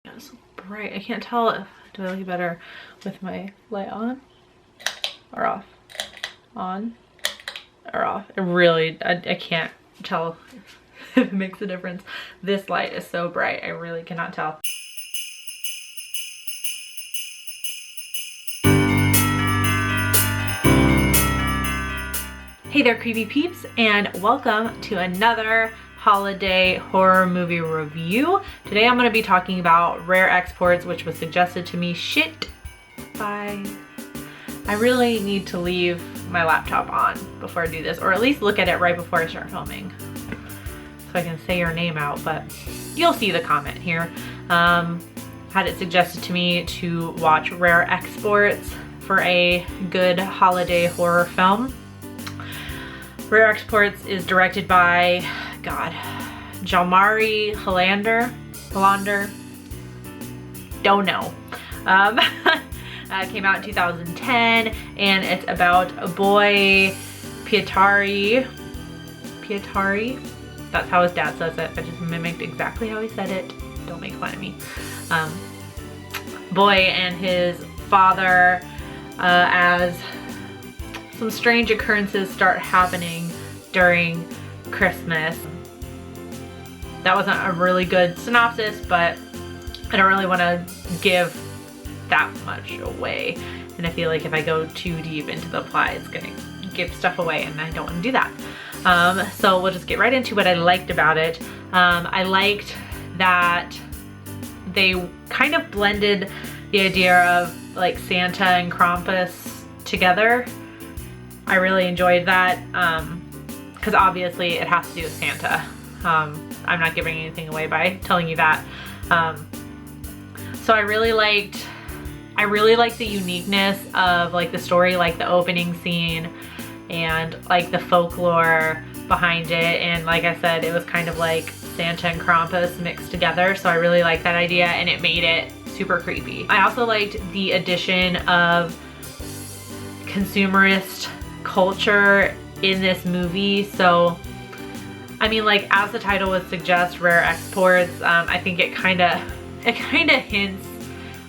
It's so bright. I can't tell. Do I look better with my light on or off? On or off? It really, I can't tell if it makes a difference. This light is so bright. I really cannot tell. Hey there, creepy peeps, and welcome to another holiday horror movie review. Today I'm going to be talking about Rare Exports, which was suggested to me. I really need to leave my laptop on before I do this, or at least look at it right before I start filming, so I can say your name out, but you'll see the comment here. Had it suggested to me to watch Rare Exports for a good holiday horror film. Rare Exports is directed by, Jalmari Hollander, don't know. Came out in 2010, and it's about a boy, Pietari, that's how his dad says it. I just mimicked exactly how he said it. Don't make fun of me. Boy and his father, as some strange occurrences start happening during Christmas. That wasn't a really good synopsis, but I don't really want to give that much away. And I feel like if I go too deep into the plot, it's gonna give stuff away, and I don't want to do that. So we'll just get right into what I liked about it. I liked that they kind of blended the idea of like Santa and Krampus together. I really enjoyed that, because obviously it has to do with Santa. I'm not giving anything away by telling you that. So I really liked the uniqueness of like the story, like the opening scene and like the folklore behind it. And like I said, it was kind of like Santa and Krampus mixed together. So I really liked that idea, and it made it super creepy. I also liked the addition of consumerist culture in this movie. So I mean, like, as the title would suggest, Rare Exports, I think it kind of hints,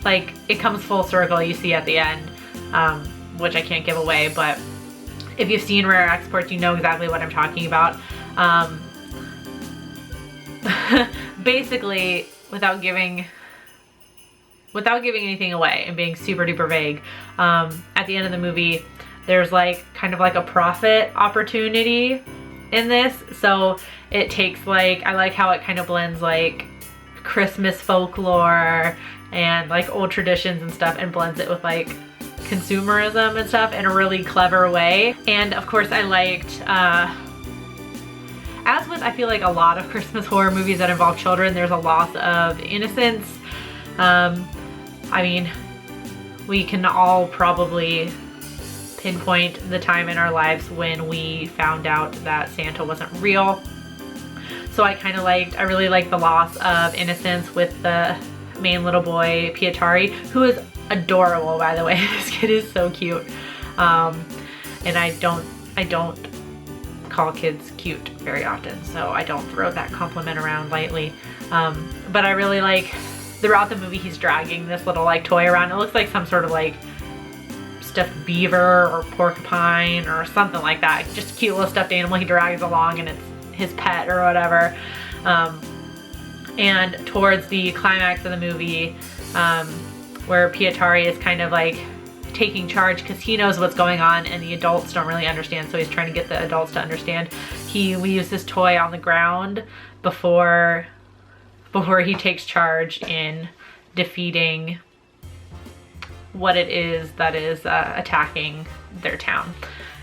like, it comes full circle, you see at the end, which I can't give away, but if you've seen Rare Exports, you know exactly what I'm talking about. Basically, without giving anything away and being super duper vague, at the end of the movie, there's like kind of like a profit opportunity in this. So it takes like, I like how it kind of blends like Christmas folklore and like old traditions and stuff, and blends it with like consumerism and stuff in a really clever way. And of course I liked, as with I feel like a lot of Christmas horror movies that involve children, there's a loss of innocence. I mean, we can all probably pinpoint the time in our lives when we found out that Santa wasn't real. So I really liked the loss of innocence with the main little boy, Pietari, who is adorable, by the way. This kid is so cute. And I don't call kids cute very often, so I don't throw that compliment around lightly. But I really like, throughout the movie, he's dragging this little like toy around. It looks like some sort of like stuffed beaver or porcupine or something like that. Just a cute little stuffed animal he drags along, and it's his pet or whatever. And towards the climax of the movie, where Pietari is kind of like taking charge because he knows what's going on and the adults don't really understand, so he's trying to get the adults to understand. He leaves this toy on the ground before he takes charge in defeating what it is that is attacking their town.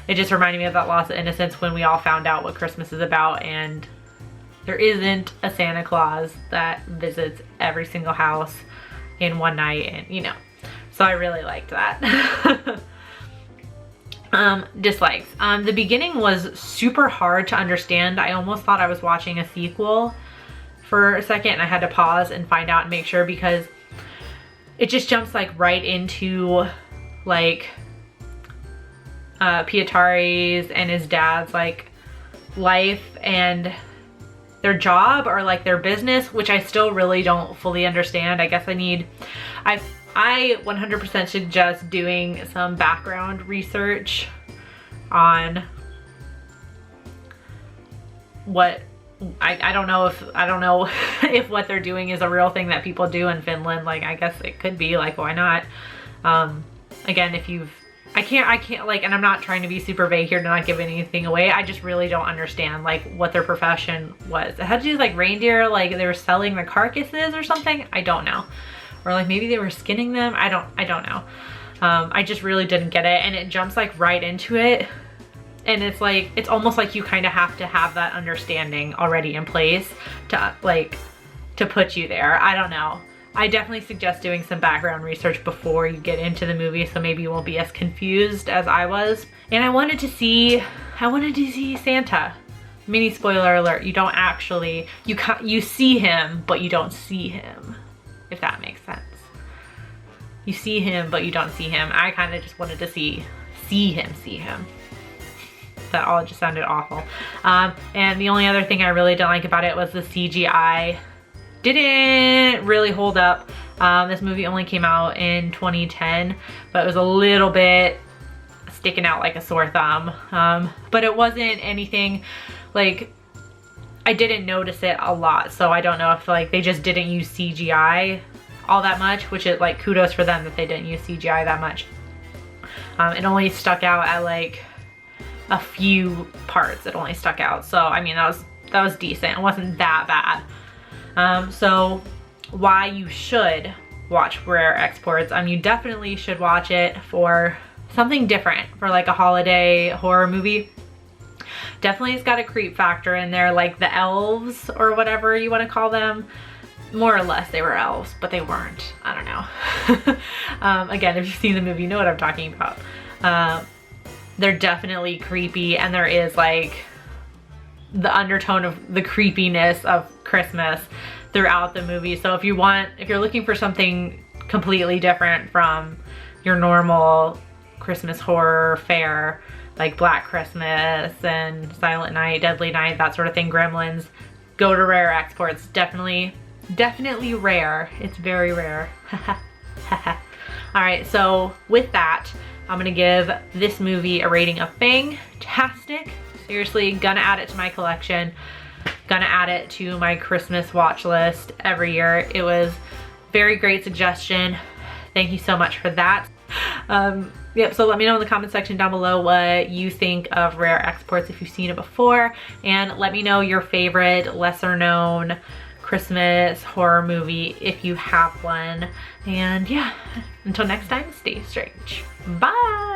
It just reminded me of that loss of innocence when we all found out what Christmas is about, and there isn't a Santa Claus that visits every single house in one night, and you know. So I really liked that. Dislikes. The beginning was super hard to understand. I almost thought I was watching a sequel for a second, and I had to pause and find out and make sure, because it just jumps like right into like Pietari's and his dad's like life, and job or like their business, which I still really don't fully understand. I guess I 100% suggest doing some background research on what I don't know if what they're doing is a real thing that people do in Finland. Like, I guess it could be, like, why not? Again, if you've, I can't like, and I'm not trying to be super vague here to not give anything away. I just really don't understand like what their profession was. It had to do with like reindeer, like they were selling the carcasses or something. I don't know. Or like maybe they were skinning them. I don't know. I just really didn't get it, and it jumps like right into it. And it's like, it's almost like you kind of have to have that understanding already in place to like, to put you there. I don't know. I definitely suggest doing some background research before you get into the movie, so maybe you won't be as confused as I was. And I wanted to see Santa. Mini spoiler alert, you don't actually, you see him, but you don't see him, if that makes sense. You see him, but you don't see him. I kind of just wanted to see him. That all just sounded awful. And the only other thing I really didn't like about it was the CGI. Didn't really hold up. This movie only came out in 2010, but it was a little bit sticking out like a sore thumb. But it wasn't anything like, I didn't notice it a lot, so I don't know if like they just didn't use CGI all that much, which is like kudos for them that they didn't use CGI that much. It only stuck out at like a few parts. It only stuck out, so I mean that was decent. It wasn't that bad. So why you should watch Rare Exports? You definitely should watch it for something different, for like a holiday horror movie. Definitely it's got a creep factor in there, like the elves or whatever you want to call them. More or less they were elves, but they weren't. I don't know. Again, if you've seen the movie, you know what I'm talking about. They're definitely creepy, and there is like the undertone of the creepiness of Christmas throughout the movie. So if you're looking for something completely different from your normal Christmas horror fare, like Black Christmas and Silent Night, Deadly Night, that sort of thing, Gremlins, go to Rare Exports. Definitely rare. It's very rare. All right, so with that, I'm gonna give this movie a rating of Fangtastic. Seriously, gonna add it to my collection. Gonna add it to my Christmas watch list every year. It was very great suggestion. Thank you so much for that. Yep, so let me know in the comment section down below what you think of Rare Exports if you've seen it before, and let me know your favorite lesser known Christmas horror movie if you have one. And yeah, until next time, stay strange. Bye.